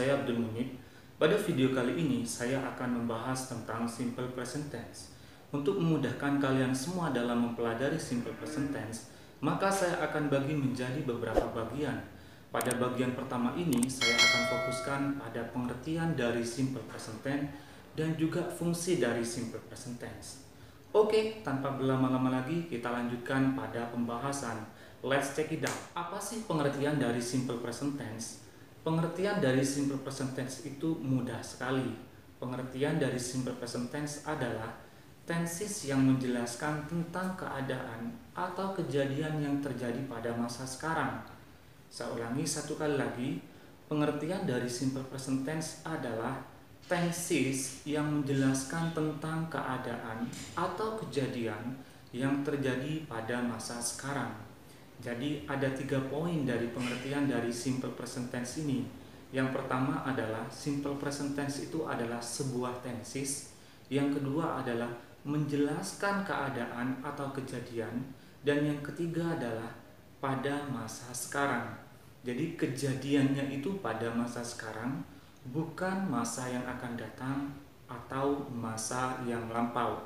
saya Abdul Munib. Pada video kali ini saya akan membahas tentang simple present tense. Untuk memudahkan kalian semua dalam mempelajari simple present tense, maka saya akan bagi menjadi beberapa bagian. Pada bagian pertama ini saya akan fokuskan pada pengertian dari simple present tense dan juga fungsi dari simple present tense. Oke, tanpa berlama-lama lagi kita lanjutkan pada pembahasan. Let's check it out. Apa sih pengertian dari simple present tense? Pengertian dari simple present tense itu mudah sekali. Pengertian dari simple present tense adalah tenses yang menjelaskan tentang keadaan atau kejadian yang terjadi pada masa sekarang. Saya ulangi satu kali lagi. Pengertian dari simple present tense adalah tenses yang menjelaskan tentang keadaan atau kejadian yang terjadi pada masa sekarang. Jadi ada 3 poin dari pengertian dari simple present tense ini. Yang pertama adalah simple present tense itu adalah sebuah tenses. Yang kedua adalah menjelaskan keadaan atau kejadian. Dan yang ketiga adalah pada masa sekarang. Jadi kejadiannya itu pada masa sekarang, bukan masa yang akan datang atau masa yang lampau.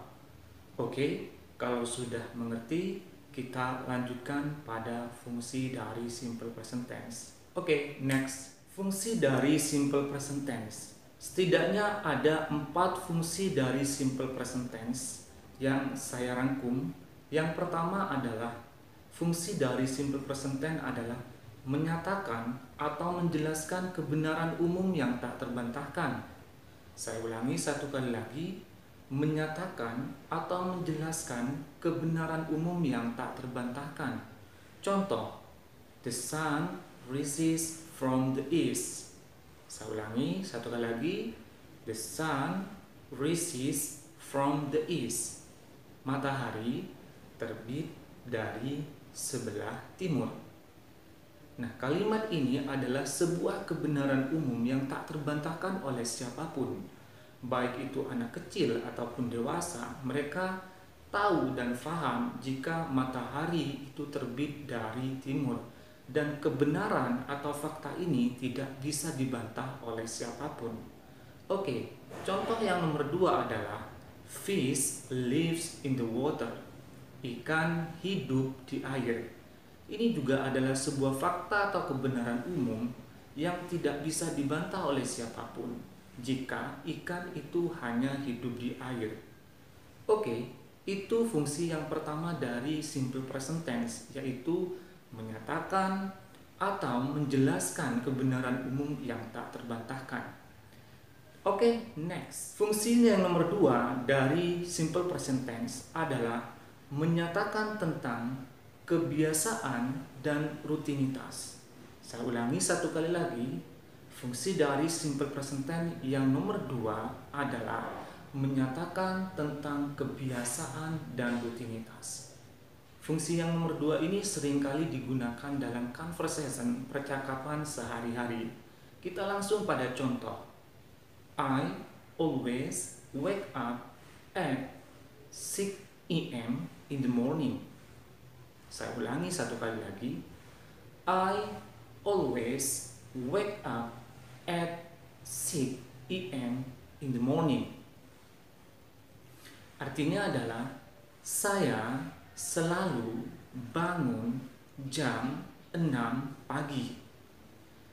Oke, kalau sudah mengerti, kita lanjutkan pada fungsi dari simple present tense. Oke, next. Fungsi dari simple present tense. Setidaknya ada 4 fungsi dari simple present tense yang saya rangkum. Yang pertama adalah fungsi dari simple present tense adalah menyatakan atau menjelaskan kebenaran umum yang tak terbantahkan. Saya ulangi satu kali lagi. Menyatakan atau menjelaskan kebenaran umum yang tak terbantahkan. Contoh, the sun rises from the east. Saya ulangi satu kali lagi, the sun rises from the east. Matahari terbit dari sebelah timur. Nah, kalimat ini adalah sebuah kebenaran umum yang tak terbantahkan oleh siapapun. Baik itu anak kecil ataupun dewasa, mereka tahu dan faham jika matahari itu terbit dari timur. Dan kebenaran atau fakta ini tidak bisa dibantah oleh siapapun. Oke, contoh yang nomor 2 adalah fish lives in the water. Ikan hidup di air. Ini juga adalah sebuah fakta atau kebenaran umum yang tidak bisa dibantah oleh siapapun jika ikan itu hanya hidup di air. Oke, itu fungsi yang pertama dari simple present tense, yaitu menyatakan atau menjelaskan kebenaran umum yang tak terbantahkan. Oke, next. Fungsi yang nomor 2 dari simple present tense adalah menyatakan tentang kebiasaan dan rutinitas. Saya ulangi satu kali lagi. Fungsi dari simple present tense yang nomor 2 adalah menyatakan tentang kebiasaan dan rutinitas. Fungsi yang nomor 2 ini seringkali digunakan dalam conversation, percakapan sehari-hari. Kita langsung pada contoh. I always wake up at 6 a.m. in the morning. Saya ulangi satu kali lagi. I always wake up at 6 a.m. in the morning. Artinya adalah saya selalu bangun jam 6 pagi.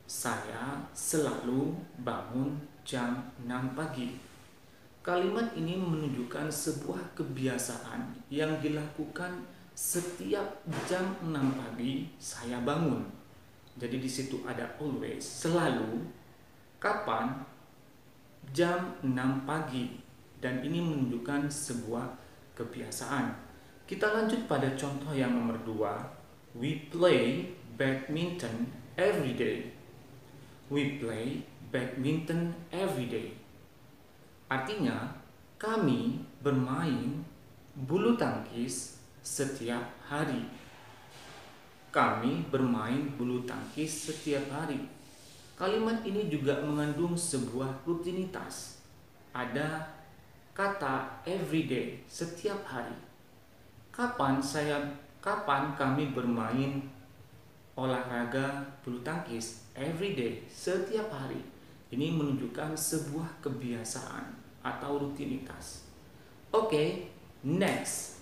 Saya selalu bangun jam 6 pagi. Kalimat ini menunjukkan sebuah kebiasaan yang dilakukan setiap jam 6 pagi saya bangun. Jadi di situ ada always, selalu, kapan, jam 6 pagi. Dan ini menunjukkan sebuah kebiasaan. Kita lanjut pada contoh yang nomor 2. We play badminton every day. We play badminton every day. Artinya, kami bermain bulu tangkis setiap hari. Kami bermain bulu tangkis setiap hari. Kalimat ini juga mengandung sebuah rutinitas. Ada kata everyday, setiap hari. Kapan kami bermain olahraga bulu tangkis? Everyday, setiap hari. Ini menunjukkan sebuah kebiasaan atau rutinitas. Oke, next.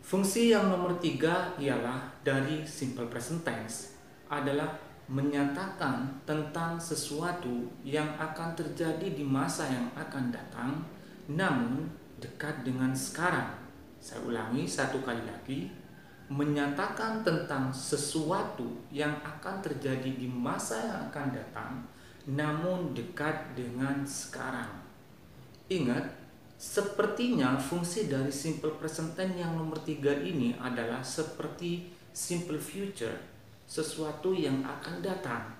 Fungsi yang nomor 3 ialah dari simple present tense adalah menyatakan tentang sesuatu yang akan terjadi di masa yang akan datang, namun dekat dengan sekarang. Saya ulangi satu kali lagi, menyatakan tentang sesuatu yang akan terjadi di masa yang akan datang, namun dekat dengan sekarang. Ingat, sepertinya fungsi dari simple present tense yang nomor 3 ini adalah seperti simple future, sesuatu yang akan datang.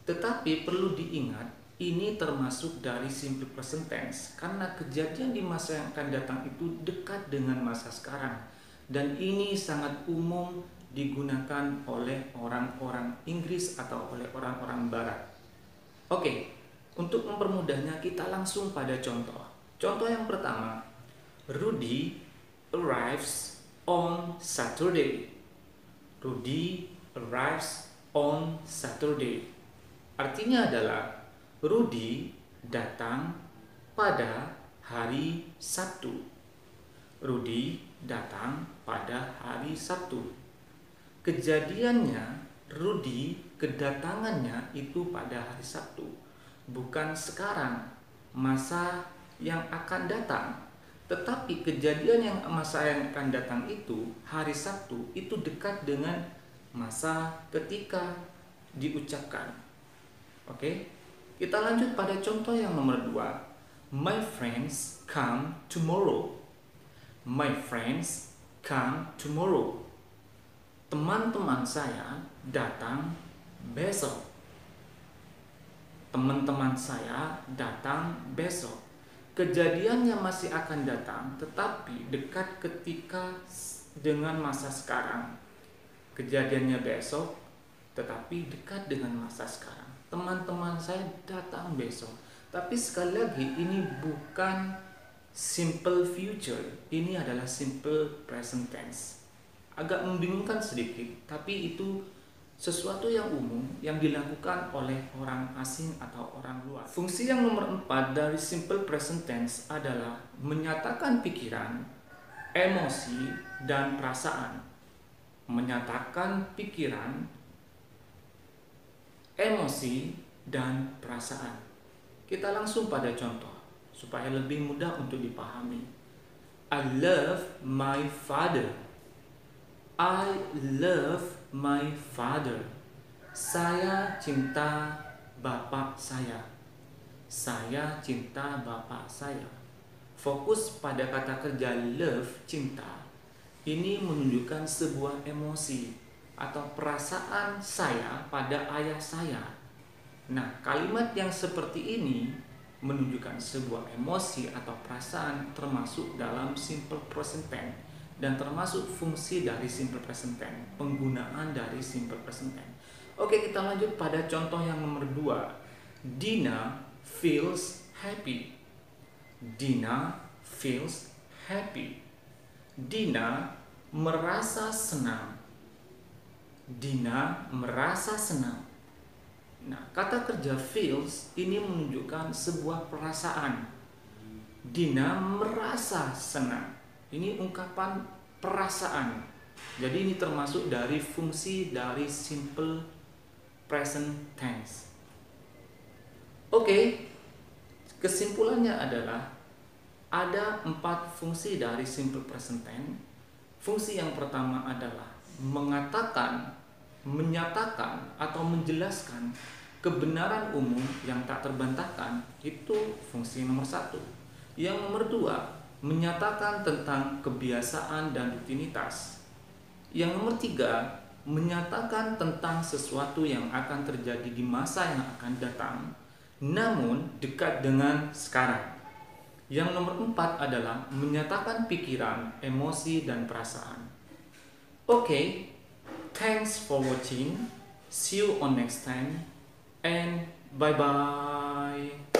Tetapi perlu diingat, ini termasuk dari simple present tense karena kejadian di masa yang akan datang itu dekat dengan masa sekarang. Dan ini sangat umum digunakan oleh orang-orang Inggris atau oleh orang-orang Barat. Oke, untuk mempermudahnya kita langsung pada contoh. Contoh yang pertama, Rudy arrives on Saturday. Rudy arrives on Saturday. Artinya adalah Rudy datang pada hari Sabtu. Rudy datang pada hari Sabtu. Kejadiannya, Rudy kedatangannya itu pada hari Sabtu, bukan sekarang, masa yang akan datang. Tetapi kejadian yang masa yang akan datang itu, hari Sabtu, itu dekat dengan masa ketika diucapkan. Oke, kita lanjut pada contoh yang nomor 2. My friends come tomorrow. My friends come tomorrow. Teman-teman saya datang besok. Teman-teman saya datang besok. Kejadiannya masih akan datang, tetapi dekat ketika dengan masa sekarang. Kejadiannya besok, tetapi dekat dengan masa sekarang. Teman-teman saya datang besok. Tapi sekali lagi, ini bukan simple future, ini adalah simple present tense. Agak membingungkan sedikit, tapi itu sesuatu yang umum yang dilakukan oleh orang asing atau orang luar. Fungsi yang nomor 4 dari simple present tense adalah menyatakan pikiran, emosi, dan perasaan. Menyatakan pikiran, emosi, dan perasaan. Kita langsung pada contoh supaya lebih mudah untuk dipahami. I love my father. I love my father. Saya cinta bapak saya. Saya cinta bapak saya. Fokus pada kata kerja love, cinta. Ini menunjukkan sebuah emosi atau perasaan saya pada ayah saya. Nah, kalimat yang seperti ini menunjukkan sebuah emosi atau perasaan termasuk dalam simple present tense dan termasuk fungsi dari simple present tense, penggunaan dari simple present tense. Oke, kita lanjut pada contoh yang nomor 2. Dina feels happy. Dina feels happy. Dina merasa senang. Dina merasa senang. Nah, kata kerja feels ini menunjukkan sebuah perasaan. Dina merasa senang. Ini ungkapan perasaan. Jadi ini termasuk dari fungsi dari simple present tense. Oke, kesimpulannya adalah ada 4 fungsi dari simple present tense. Fungsi yang pertama adalah mengatakan, menyatakan atau menjelaskan kebenaran umum yang tak terbantahkan. Itu fungsi nomor 1. Yang nomor 2, menyatakan tentang kebiasaan dan rutinitas. Yang nomor 3, menyatakan tentang sesuatu yang akan terjadi di masa yang akan datang, namun dekat dengan sekarang. Yang nomor 4 adalah menyatakan pikiran, emosi, dan perasaan. Oke, thanks for watching. See you on next time. And bye-bye.